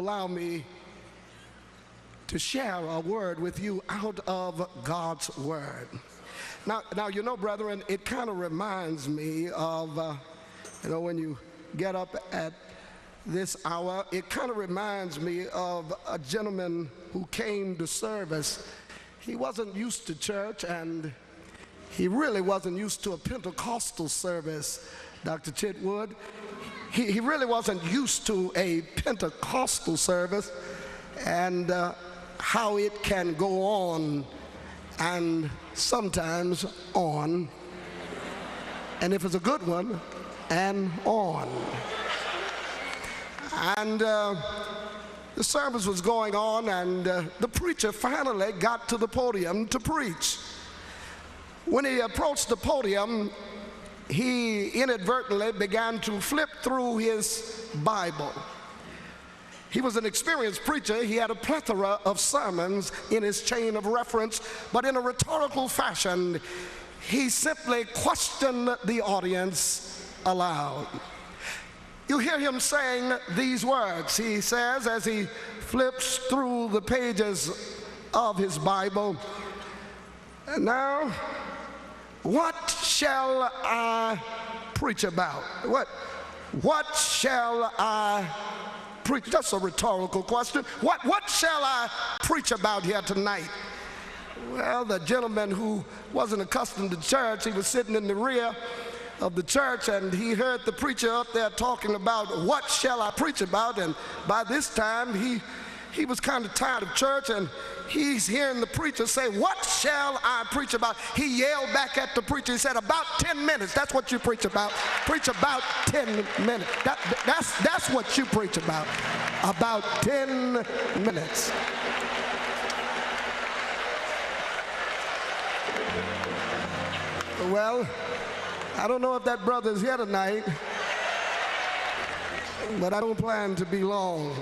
allow me to share a word with you out of God's Word. Now, you know, brethren, it kind of reminds me of, when you get up at this hour, it kind of reminds me of a gentleman who came to service. He wasn't used to church, and he really wasn't used to a Pentecostal service, Dr. Chitwood. He really wasn't used to a Pentecostal service and how it can go on and sometimes on, and if it's a good one, and on. And the service was going on, and the preacher finally got to the podium to preach. When he approached the podium, he inadvertently began to flip through his Bible. He was an experienced preacher. He had a plethora of sermons in his chain of reference, but in a rhetorical fashion, he simply questioned the audience aloud. You hear him saying these words. He says, as he flips through the pages of his Bible, "Now, what shall I preach about?" What shall I preach? That's a rhetorical question. What shall I preach about here tonight? Well, the gentleman who wasn't accustomed to church, he was sitting in the rear of the church, and he heard the preacher up there talking about what shall I preach about, and by this time he was kind of tired of church, and he's hearing the preacher say, "What shall I preach about?" He yelled back at the preacher. He said, "About 10 minutes. That's what you preach about. Preach about 10 minutes. That's what you preach about. About 10 minutes." Well, I don't know if that brother's here tonight, but I don't plan to be long.